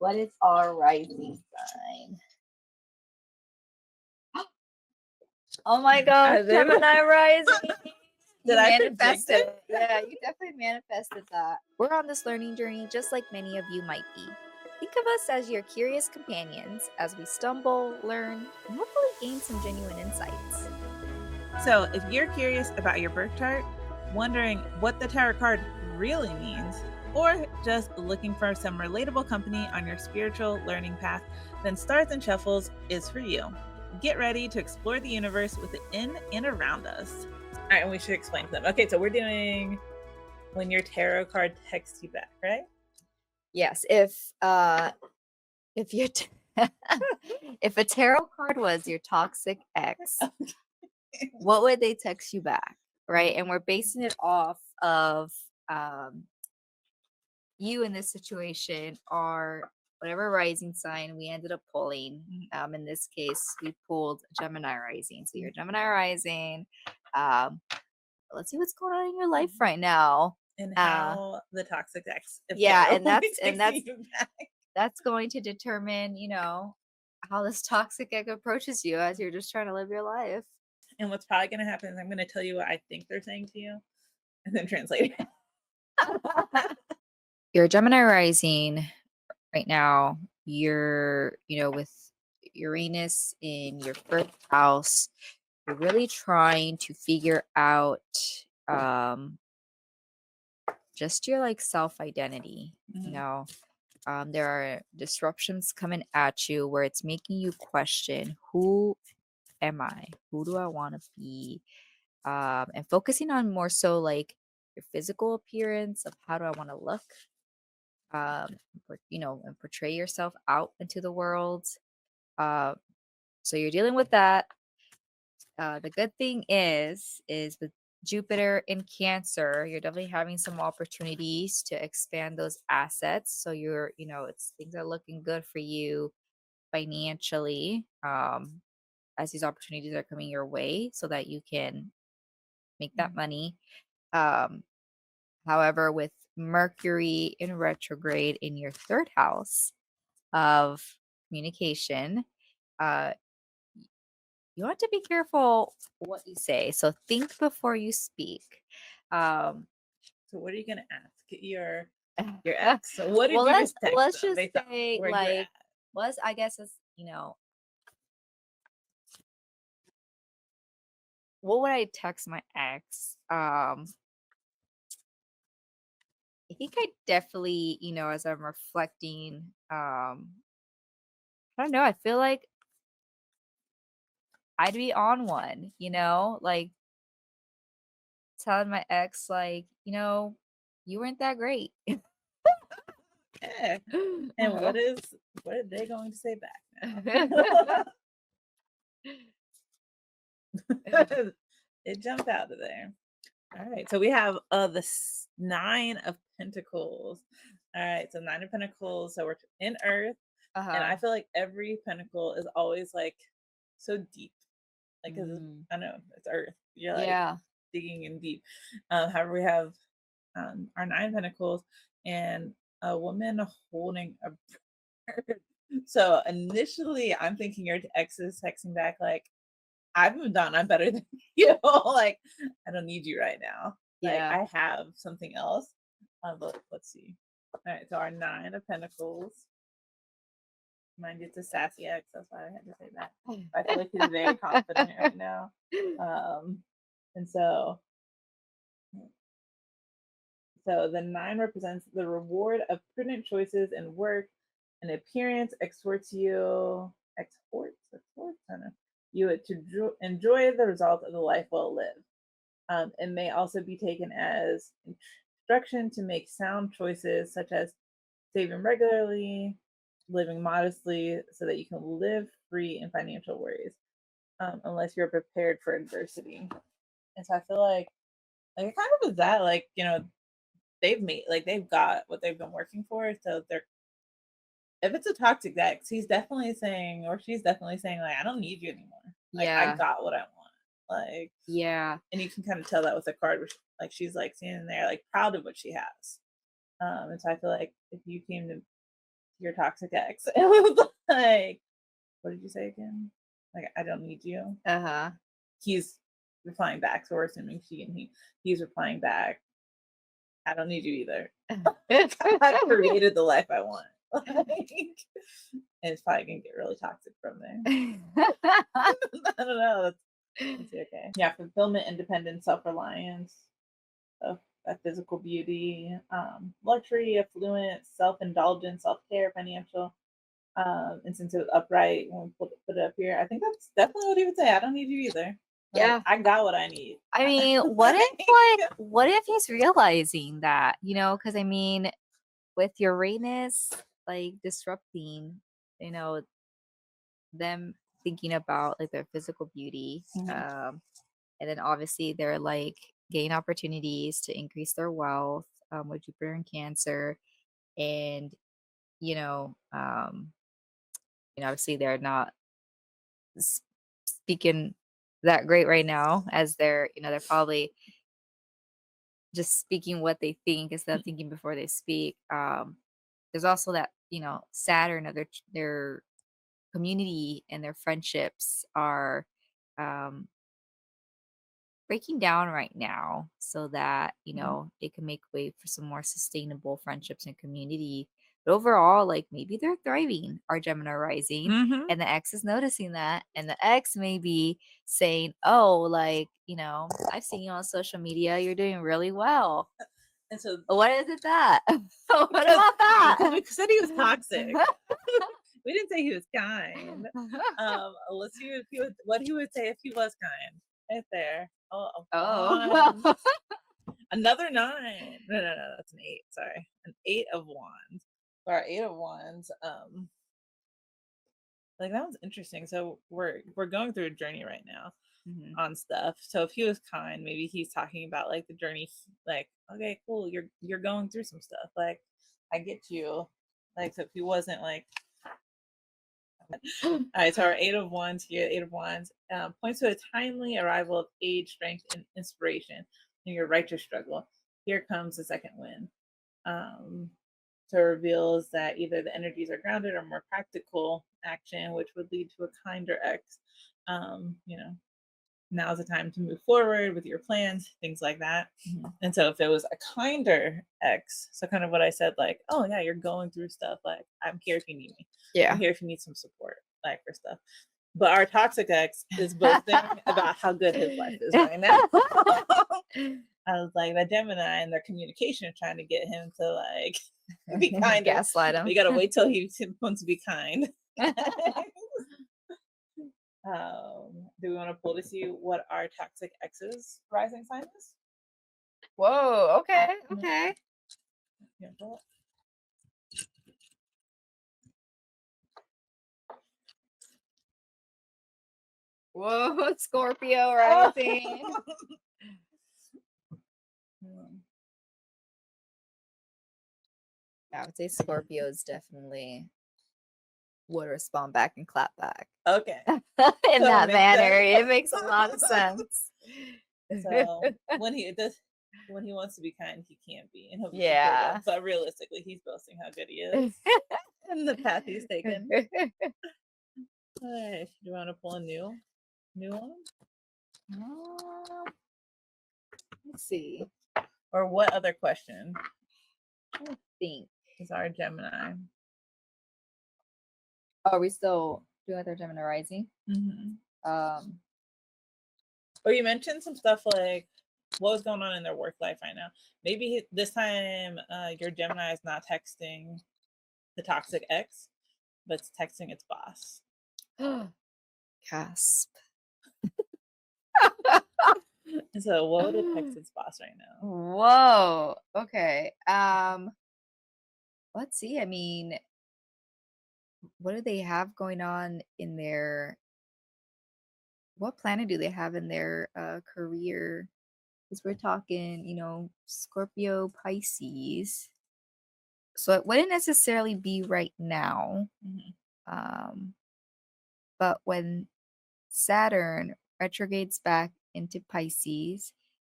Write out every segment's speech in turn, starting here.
What is our rising sign? Oh my gosh, I did. Gemini rising. Did You I predict manifested it? it. Yeah, you definitely manifested that. We're on this learning journey just like many of you might be. Think of us as your curious companions as we stumble, learn, and hopefully gain some genuine insights. So, if you're curious about your birth chart, wondering what the tarot card really means, or just looking for some relatable company on your spiritual learning path, then Stars and Shuffles is for you. Get ready to explore the universe within and around us. All right, and we should explain to them. Okay, so we're doing when your tarot card texts you back, right? Yes, if your if a tarot card was your toxic ex, what would they text you back, right? And we're basing it off of you in this situation are whatever rising sign we ended up pulling. In this case, we pulled Gemini rising. So you're Gemini rising. Um, let's see what's going on in your life right now. And how the toxic ex, if Yeah, they're and only that's texting you back. that's going to determine, how this toxic egg approaches you as you're just trying to live your life. And what's probably going to happen is I'm going to tell you what I think they're saying to you and then translate it. You're Gemini rising right now. You're, with Uranus in your first house, you're really trying to figure out just your like self identity. There are disruptions coming at you where it's making you question, who am I? Who do I want to be? And focusing on more so like your physical appearance of how do I want to look, and portray yourself out into the world. So you're dealing with that. The good thing is with Jupiter in Cancer, you're definitely having some opportunities to expand those assets. So things are looking good for you financially, as these opportunities are coming your way so that you can make that money. However, with Mercury in retrograde in your third house of communication, uh, you want to be careful what you say. So think before you speak. So what are you going to ask your ex? So what did Well, you just text let's them just based on say where you're at? I guess it's what would I text my ex? I think I definitely, as I'm reflecting, I don't know, I feel like I'd be on one, like telling my ex, like, you weren't that great. Yeah. And what are they going to say back now? It jumped out of there. All right, so we have the 9 of Pentacles. All right, so 9 of Pentacles. So we're in Earth, and I feel like every pentacle is always like so deep, like because I know it's Earth. You're like digging in deep. However, we have our 9 Pentacles and a woman holding a bird. So initially, I'm thinking your ex is texting back like, I've moved on. I'm better than you. Like, I don't need you right now. Like, I have something else. But let's see. All right, so our 9 of Pentacles. Mind you, it's a sassy ex. That's why I had to say that. I feel like he's very confident right now. And so the 9 represents the reward of prudent choices in work and appearance, exhorts you to enjoy the result of the life well lived. It may also be taken as instruction to make sound choices, such as saving regularly, living modestly, so that you can live free in financial worries, unless you're prepared for adversity. And so I feel like it kind of is that, like, they've got what they've been working for. So if it's a toxic ex, he's definitely saying, or she's definitely saying, like, I don't need you anymore. Like, I got what I want. Like, and you can kind of tell that with the card, which, like, she's like standing there, like, proud of what she has. And so I feel like if you came your toxic ex. It was like, what did you say again? Like, I don't need you. Uh-huh. He's replying back. So we're assuming she and he's replying back. I don't need you either. I created the life I want. Like, and it's probably gonna get really toxic from there. I don't know. That's okay. Yeah, fulfillment, independence, self-reliance, that physical beauty, luxury, affluence, self-indulgence, self-care, financial. And since it was upright, when we put it up here, I think that's definitely what he would say. I don't need you either. Like, Yeah. I got what I need. I mean, what if he's realizing that, because I mean, with Uranus like disrupting, you know, them thinking about like their physical beauty, Mhm. and then obviously they're like gain opportunities to increase their wealth, with Jupiter and Cancer, and you know, um, obviously they're not s- speaking that great right now, as they're probably just speaking what they think instead of thinking before they speak. There's also that Saturn, of their community and their friendships are um, breaking down right now, so that Mhm. they can make way for some more sustainable friendships and community. But overall, like maybe they're thriving, our Gemini rising, Mhm. and the ex is noticing that, and the ex may be saying, "Oh, like I've seen you on social media. You're doing really well. And so What is it that? What because about because that?" we said he was toxic. We didn't say he was kind. Let's see if what he would say if he was kind. Right there. Oh, a Oh. wand. Another nine. No, no, no, that's an eight. Sorry, an eight of wands. So our eight of wands. Like that was interesting. So we're going through a journey right now Mhm. on stuff. So if he was kind, maybe he's talking about like the journey. Like, okay, cool. You're going through some stuff. Like, I get you. Like, so if he wasn't like, all right, so our Eight of Wands here, Eight of Wands, points to a timely arrival of age, strength, and inspiration in your righteous struggle. Here comes the second wind. Um, so it reveals that either the energies are grounded or more practical action, which would lead to a kinder X. You know, now's the time to move forward with your plans, things like that. Mhm. And so if it was a kinder X, so kind of what I said, like, oh yeah, you're going through stuff, like I'm here if you need me. I'm Yeah. here if you need some support, like for stuff. But our toxic ex is boasting about how good his life is right now. I was like, that Gemini and their communication are trying to get him to like be kinder. Gaslight We him. gotta wait till he wants to be kind. Do we want to pull to see what our toxic ex's rising sign is? Whoa, okay, Yeah. okay. Yeah, pull Whoa, Scorpio it. rising. Yeah, I would say Scorpios definitely would respond back and clap back. Okay, In so it that makes manner. sense. It makes a lot of sense. So when he wants to be kind, he can't be, and he'll be Yeah. supportive. But realistically, he's boasting how good he is and the path he's taken. Alright, do you want to pull a new one, Um, let's see. or what other question I think. is our Gemini? Are we still doing their Gemini rising? Mm-hmm. Um, Or you mentioned some stuff like what was going on in their work life right now. Maybe this time your Gemini is not texting the toxic ex, but it's texting its boss. Gasp. And so what would it text its boss right now? Whoa. Okay. Let's see. I mean, what do they have going on in their what planet do they have in their career? Because we're talking, Scorpio, Pisces. So it wouldn't necessarily be right now. Mm-hmm. Um, but when Saturn retrogrades back into Pisces,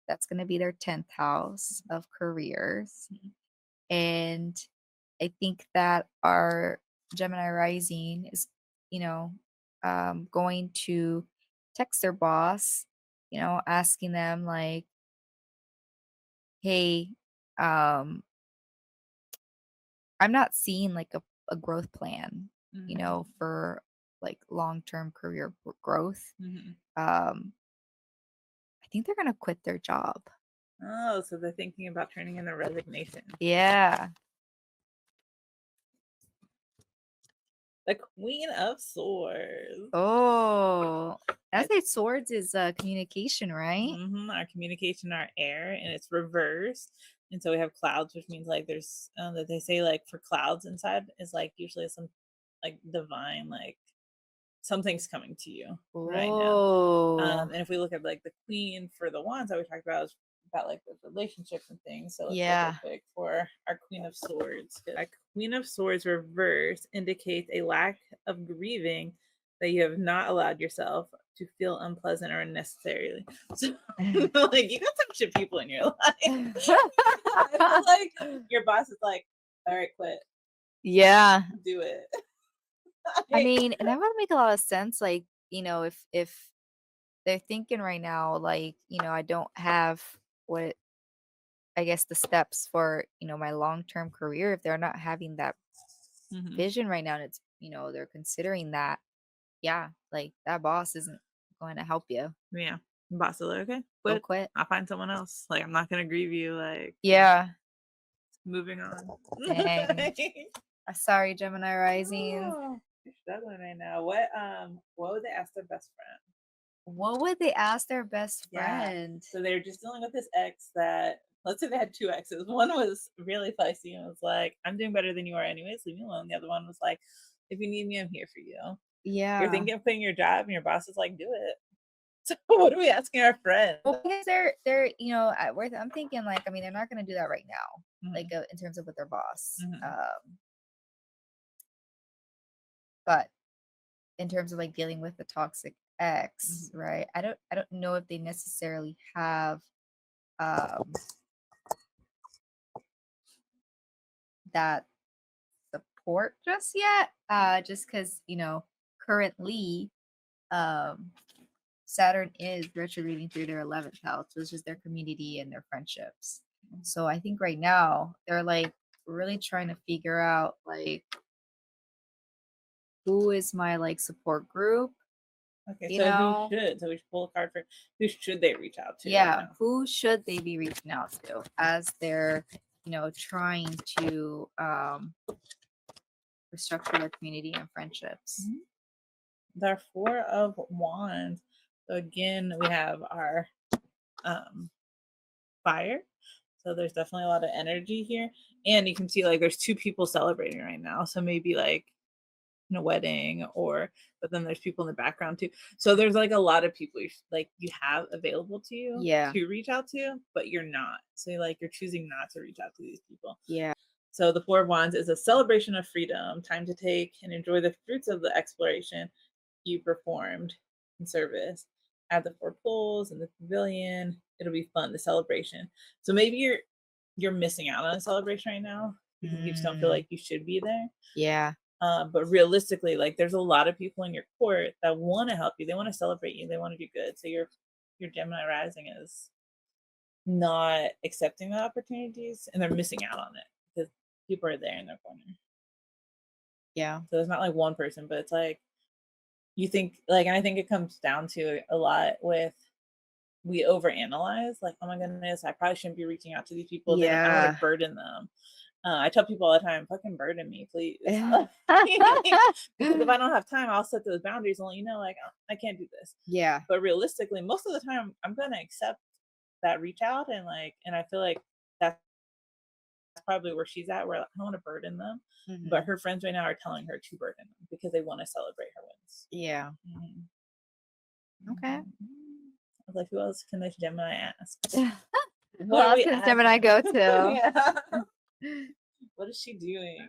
that's going to be their 10th house of careers. Mm-hmm. And I think that our Gemini rising is, you know, going to text their boss, asking them like, "Hey, um, I'm not seeing like a growth plan, Mhm. for like long-term career growth. Mhm. Um, I think they're gonna quit their job." Oh, so they're thinking about turning in a resignation. Yeah. The Queen of Swords. Oh, I I say swords is communication, right? Our communication, our air, and it's reversed. And so we have clouds, which means like there's that they say like for clouds inside is like usually some like divine like something's coming to you right now. Oh, And if we look at like the queen for the wands that we talked about, is about like the relationships and things. So let's look real yeah. quick for our queen of swords. A queen of swords reverse indicates a lack of grieving that you have not allowed yourself to feel unpleasant or unnecessarily. So like you got some shit people in your life. I feel like your boss is like, all right, quit, Yeah. do it. I mean, and that would make a lot of sense. Like, if they're thinking right now, like, I don't have what I guess the steps for, my long-term career, if they're not having that Mhm. vision right now, and it's, they're considering that, yeah, like that boss isn't going to help you. Yeah. Boss is like, okay, Go quit. quit. I'll find someone else. Like, I'm not gonna grieve you. Like, Yeah. moving on. Dang. Sorry, Gemini rising. Oh, you're struggling right now. What would they ask their best friend? What would they ask their best Yeah. friend? So they're just dealing with this ex that let's say they had two exes. One was really feisty and was like, I'm doing better than you are anyways, leave me alone. The other one was like, if you need me, I'm here for you. You're Yeah. thinking of quitting your job and your boss is like, do it. So what are we asking our friend? Well, because they're I'm thinking like, I mean, they're not going to do that right now, like Mhm, in terms of with their boss. mhm, But in terms of like dealing with the toxic ex, mhm. right? I don't know if they necessarily have um that support just yet. Just because, currently um Saturn is retrograding through their 11th house, which is their community and their friendships. So I think right now they're like really trying to figure out like who is my like support group, Okay, you so who know? should? So we should pull a card for who should they reach out to right Yeah, now? who should they be reaching out to as they're, trying to restructure their community and friendships? Mhm. The Four of Wands. So again, we have our um fire. So there's definitely a lot of energy here. And you can see like there's two people celebrating right now. So maybe like in a wedding or but then there's people in the background too. So there's like a lot of people like you have available to you Yeah. to reach out to, but you're not. So like you're choosing not to reach out to these people. Yeah. So the Four of Wands is a celebration of freedom, time to take and enjoy the fruits of the exploration you performed in service. Add the four poles in the pavilion. It'll be fun, the celebration. So maybe you're missing out on a celebration right now because you just don't feel Mm, like you should be there. yeah. But realistically, like there's a lot of people in your court that want to help you. They want to celebrate you. They want to do good. So your Gemini rising is not accepting the opportunities and they're missing out on it because people are there in their corner. Yeah. So it's not like one person, but it's like you think like, and I think it comes down to a lot with we overanalyze, like, oh my goodness, I probably shouldn't be reaching out to these people. They don't, I don't want to Yeah. burden them. I tell people all the time, fucking burden me, please. Because if I don't have time, I'll set those boundaries and let you know, like, oh, I can't do this. Yeah. But realistically, most of the time, I'm gonna accept that reach out and like, and I feel like that's probably where she's at. Where I don't want to burden them, but Mhm. her friends right now are telling her to burden them because they want to celebrate her wins. Yeah. Mhm. Okay. Mhm. I was like, who else can this Gemini ask? Who What are else we can this Gemini asking? go to? Yeah. What is she doing?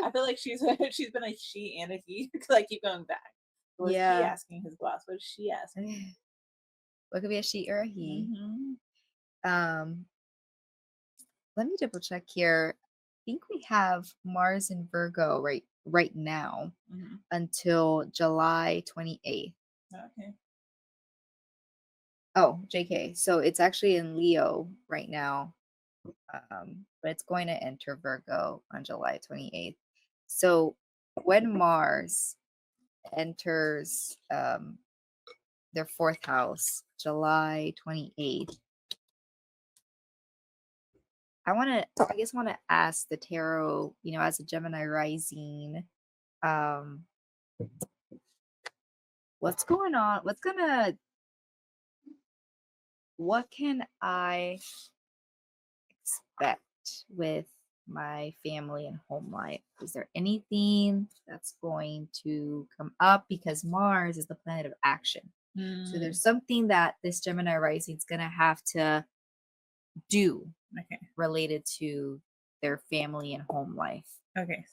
I feel like she's been a she and a he because I keep going back. What is he Yeah. asking his boss? What is she asking? What could be a she or a he? Hmm. Um, Let me double check here. think we have Mars in Virgo right now Mhm. until July 28th. Okay. Oh, JK. So it's actually in Leo right now. But it's going to enter Virgo on July 28th. So when Mars enters their fourth house, July 28th, I guess want to ask the tarot, as a Gemini rising, um, what's going on? What can I expect with my family and home life? Is there anything that's going to come up? Because Mars is the planet of action. So Mm, there's something that this Gemini rising is going to have to do okay. related to their family and home life. Okay.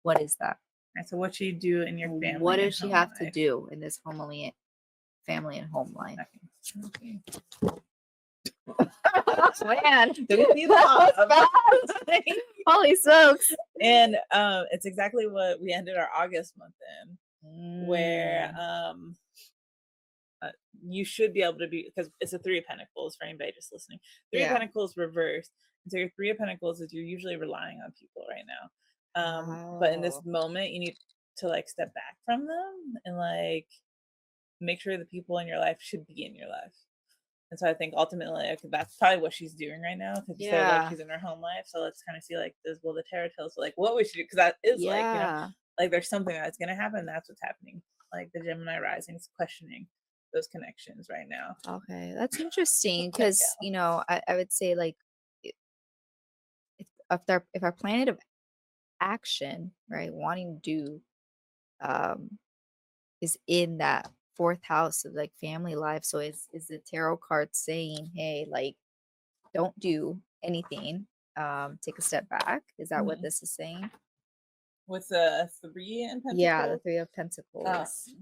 What is that? Alright, so what you do in your What family and does she home have to life. do in this family and home life? Okay. Man, Do we see the that Bob? was fast. Holy smokes. And it's exactly what we ended our August month in, where Mm, uh, you should be able to be, because it's a Three of Pentacles for anybody just listening. Three of yeah. Pentacles reversed. And so your Three of Pentacles is you're usually relying on people right now. But in this Oh. moment, you need to like step back from them and like make sure the people in your life should be in your life. And so I think ultimately, okay, that's probably what she's doing right now, because you said like Yeah. she's in her home life. So let's kind of see like this. Well, the tarot tells like what we should do, because that is like Yeah. like there's something that's gonna happen. That's what's happening. Like the Gemini rising is questioning those connections right now. Okay. That's interesting because, Yeah. I would say like i- if our planet of action, right, wanting to do um is in that fourth house of like family life. So is the tarot card saying, hey, like don't do anything. Take a step back. Is that what Mhm. this is saying? With the Three in Yeah, the Pentacles. three of Um, pentacles.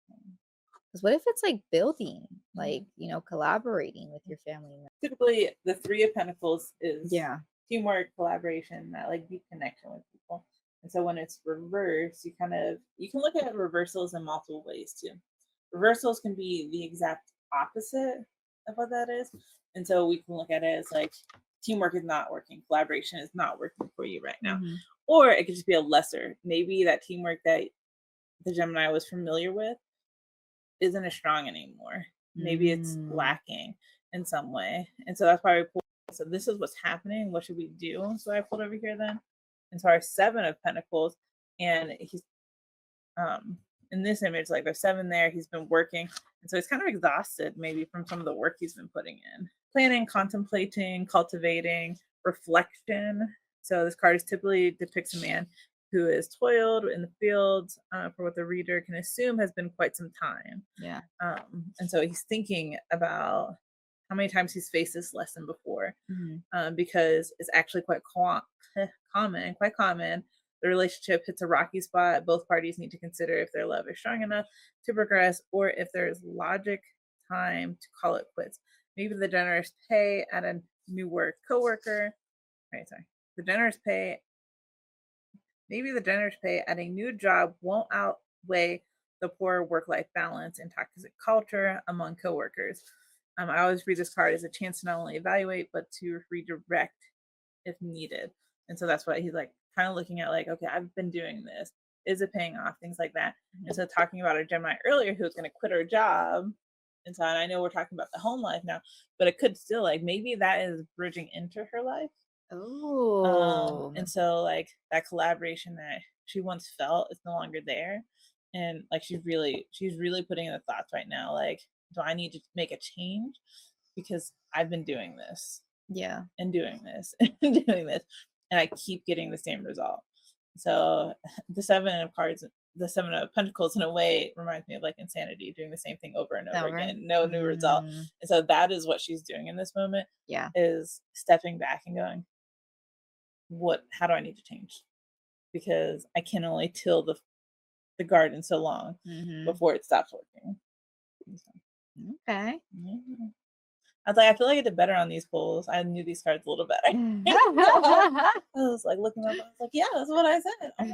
Because what if it's like building, like, mhm. collaborating with your family Typically, the Three of Pentacles is Yeah. teamwork, collaboration, that like deep connection with people. And so when it's reversed, you can look at reversals in multiple ways too. Reversals can be the exact opposite of what that is. And so we can look at it as like teamwork is not working, collaboration is not working for you right now. Hmm. Or it could just be a lesser. Maybe that teamwork that the Gemini was familiar with isn't as strong anymore. Maybe it's Mm. lacking in some way. And so that's why we pulled. So this is what's happening. What should we do? So I pulled over here then. And so our Seven of Pentacles, and he's um in this image, like there's seven there. He's been working. And so he's kind of exhausted, maybe from some of the work he's been putting in. Planning, contemplating, cultivating, reflection. So this card is typically depicts a man who is toiled in the fields for what the reader can assume has been quite some time. Yeah. And so he's thinking about how many times he's faced this lesson before, Hmm. because it's actually quite common. The relationship hits a rocky spot. Both parties need to consider if their love is strong enough to progress, or if there is logic time to call it quits. Maybe the generous pay at a new work coworker. Right, sorry. The generous pay Maybe the generous pay at a new job won't outweigh the poor work life balance and toxic culture among coworkers. I always read this card as a chance to not only evaluate, but to redirect if needed. And so that's what he's like kind of looking at, like, okay, I've been doing this. Is it paying off? Things like that. And so talking about a Gemini earlier who was going to quit her job. And I know we're talking about the home life now, but it could still like maybe that is bridging into her life. Oh. And so like that collaboration that she once felt is no longer there. And like she's really putting in the thoughts right now, like, do I need to make a change? Because I've been doing this Yeah. and doing this and doing this, and I keep getting the same result. So the Seven of Pentacles, in a way, reminds me of like insanity, doing the same thing over and over Over. again, no new result. Mm, And so that is what she's doing in this moment, yeah. is stepping back and going, how do I need to change? Because I can only till the garden so long Hmm. before it stops working. So, Okay. yeah. I was like, I feel like I did better on these polls. I knew these cards a little better. I was like looking up. I was like, yeah, that's what I said.